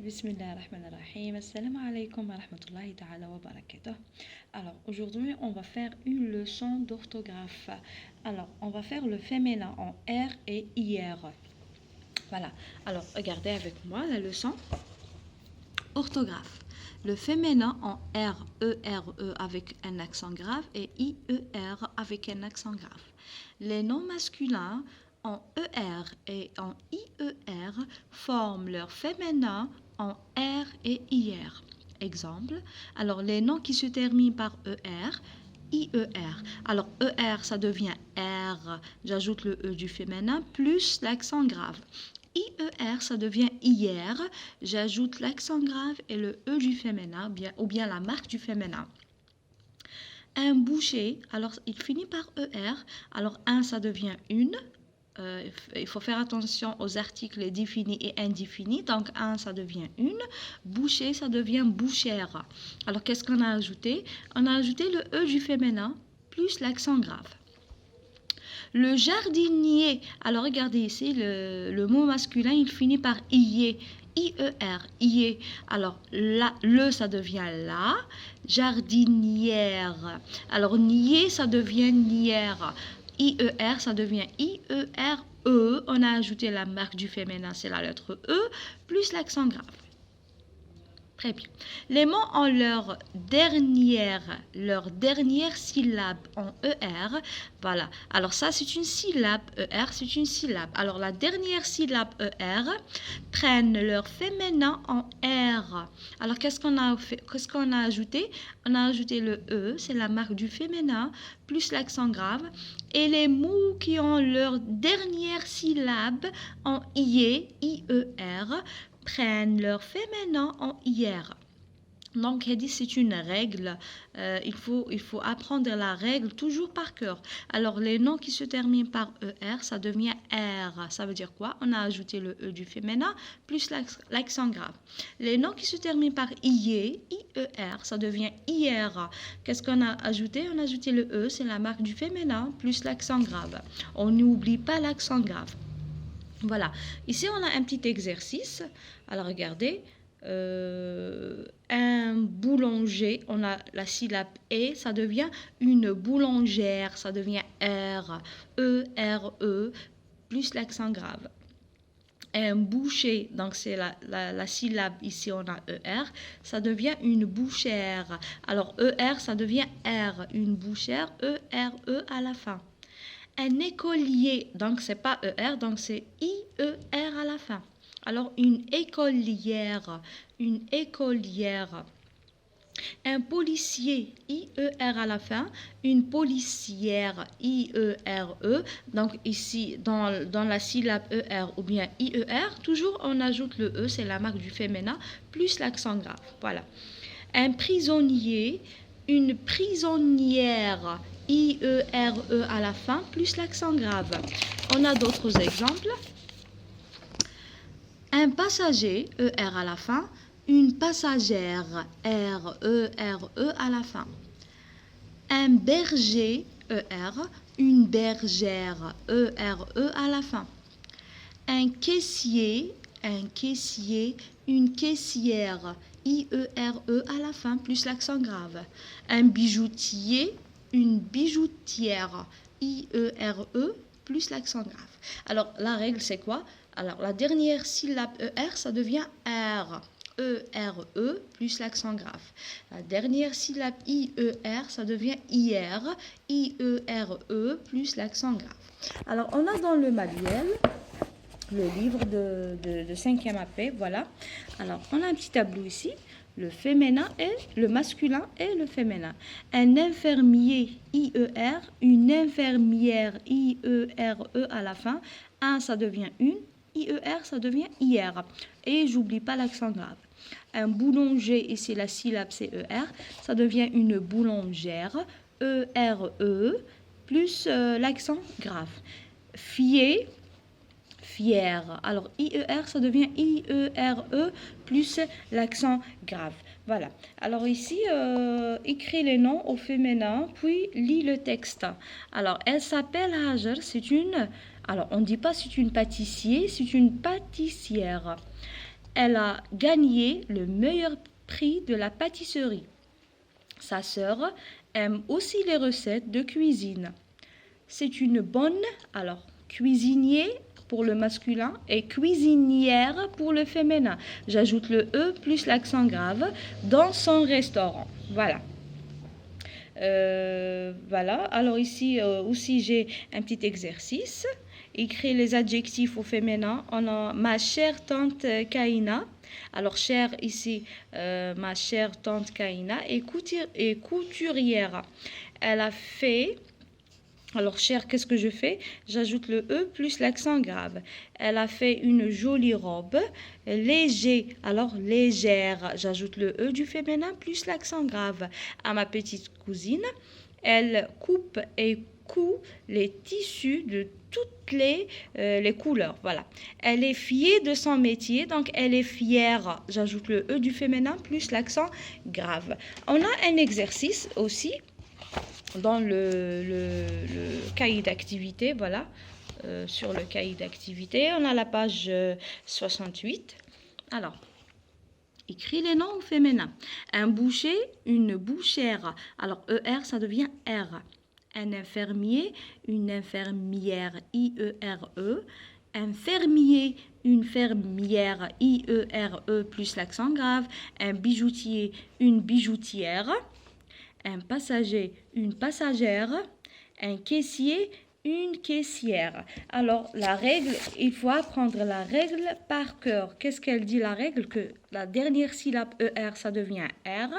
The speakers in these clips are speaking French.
Bismillahirrahmanirrahim. Assalamu alaikum wa rahmatullahi ta'ala wa barakatuh. Alors, aujourd'hui, on va faire une leçon d'orthographe. Alors, on va faire le féminin en R et IR. Voilà. Alors, regardez avec moi la leçon orthographe. Le féminin en R, E avec un accent grave et IER avec un accent grave. Les noms masculins en ER et en IER forment leur féminin en R et IR. Exemple, alors les noms qui se terminent par ER, IER. Alors ER, ça devient R, j'ajoute le E du féminin plus l'accent grave. IER, ça devient IR, j'ajoute l'accent grave et le E du féminin, ou bien la marque du féminin. Un boucher, alors il finit par ER, alors un, ça devient une. Il faut faire attention aux articles définis et indéfinis. Donc, un, ça devient une. Boucher, ça devient bouchère. Alors, qu'est-ce qu'on a ajouté? On a ajouté le E du féminin plus l'accent grave. Le jardinier. Alors, regardez ici, le mot masculin, il finit par IE. IER, IE. Alors, le, ça devient la. Jardinière. Alors, nier, ça devient nière. IER, ça devient IERE. On a ajouté la marque du féminin, c'est la lettre E, plus l'accent grave. Très bien. Les mots ont leur dernière syllabe en ER. Voilà. Alors ça, c'est une syllabe. ER, c'est une syllabe. Alors la dernière syllabe ER prennent leur féminin en R. Alors qu'est-ce qu'on a fait? Qu'est-ce qu'on a ajouté? On a ajouté le E, c'est la marque du féminin, plus l'accent grave. Et les mots qui ont leur dernière syllabe en IE, IER, prennent leur féminin en IR. Donc, c'est une règle. Il faut apprendre la règle toujours par cœur. Alors, les noms qui se terminent par ER, ça devient R. Ça veut dire quoi? On a ajouté le E du féminin plus l'accent grave. Les noms qui se terminent par IE, IER, ça devient IR. Qu'est-ce qu'on a ajouté? On a ajouté le E, c'est la marque du féminin plus l'accent grave. On n'oublie pas l'accent grave. Voilà, ici on a un petit exercice. Alors regardez, un boulanger, on a la syllabe E, ça devient une boulangère, ça devient R, E, plus l'accent grave. Un boucher, donc c'est la syllabe, ici on a ER, ça devient une bouchère. Alors ER, ça devient R, une bouchère, ERE à la fin. Un écolier, donc c'est pas ER, donc c'est IER à la fin. Alors une écolière. Un policier, IER à la fin. Une policière, IERE. Donc ici, dans la syllabe ER ou bien IER, toujours on ajoute le E, c'est la marque du féminin, plus l'accent grave. Voilà. Un prisonnier, une prisonnière, IERE à la fin, plus l'accent grave. On a d'autres exemples. Un passager, ER à la fin. Une passagère, RERE à la fin. Un berger, ER. Une bergère, ERE à la fin. Un caissier, une caissière, IERE à la fin, plus l'accent grave. Un bijoutier, une bijoutière, IERE, plus l'accent grave. Alors, la règle, c'est quoi? Alors, la dernière syllabe ER, ça devient R. ERE, plus l'accent grave. La dernière syllabe IER, ça devient IR. IERE, plus l'accent grave. Alors, on a dans le manuel le livre de 5e AP, voilà. Alors, on a un petit tableau ici. Le féminin et le masculin et le féminin. Un infirmier, IER, une infirmière, IERE à la fin. Un, ça devient une. IER, ça devient IR. Et j'oublie pas l'accent grave. Un boulanger, ici la syllabe c'est ER, ça devient une boulangère, ERE, plus l'accent grave. Fier, fière. Alors, IER, ça devient IERE plus l'accent grave. Voilà. Alors ici, écris les noms au féminin, puis lis le texte. Alors, elle s'appelle Hajar, c'est une... Alors, on ne dit pas c'est une pâtissier, c'est une pâtissière. elle a gagné le meilleur prix de la pâtisserie. Sa sœur aime aussi les recettes de cuisine. C'est une bonne, alors cuisinier pour le masculin et cuisinière pour le féminin. J'ajoute le E plus l'accent grave dans son restaurant. Voilà. Voilà. Alors ici aussi j'ai un petit exercice. Écrire les adjectifs au féminin. On a ma chère tante Kaina. Alors chère ici, ma chère tante Kaina est couturière. Elle a fait... Alors, chère, qu'est-ce que je fais? J'ajoute le E plus l'accent grave. Elle a fait une jolie robe. Léger, alors légère. J'ajoute le E du féminin plus l'accent grave. À ma petite cousine, elle coupe et coud les tissus de toutes les couleurs. Voilà. Elle est fière de son métier, donc elle est fière. J'ajoute le E du féminin plus l'accent grave. On a un exercice aussi dans le cahier d'activité, voilà, sur le cahier d'activité, on a la page 68. Alors, écris les noms au féminin. Un boucher, une bouchère. Alors, ER, ça devient R. Un infirmier, une infirmière, IERE. Un fermier, une fermière, IERE plus l'accent grave. Un bijoutier, une bijoutière. Un passager, une passagère, un caissier, une caissière. Alors, la règle, il faut apprendre la règle par cœur. Qu'est-ce qu'elle dit, la règle? Que la dernière syllabe ER, ça devient R.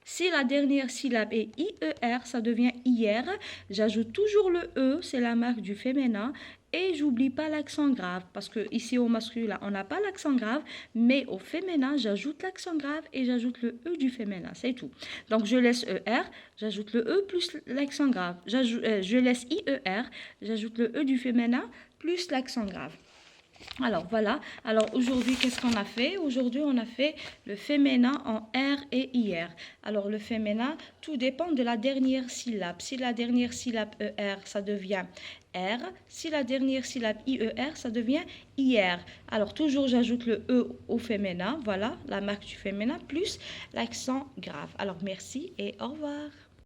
Si la dernière syllabe est IER, ça devient IR. J'ajoute toujours le E, c'est la marque du féminin. Et j'oublie pas l'accent grave, parce que ici au masculin, on n'a pas l'accent grave, mais au féminin, j'ajoute l'accent grave et j'ajoute le E du féminin, c'est tout. Donc, je laisse ER, j'ajoute le E plus l'accent grave. Je laisse IER, j'ajoute le E du féminin plus l'accent grave. Alors, voilà. Alors, aujourd'hui, qu'est-ce qu'on a fait? Aujourd'hui, on a fait le féminin en R et IR. Alors, le féminin, tout dépend de la dernière syllabe. Si la dernière syllabe ER, ça devient R. Si la dernière syllabe IER, ça devient IR. Alors, toujours, j'ajoute le E au féminin. Voilà, la marque du féminin, plus l'accent grave. Alors, merci et au revoir.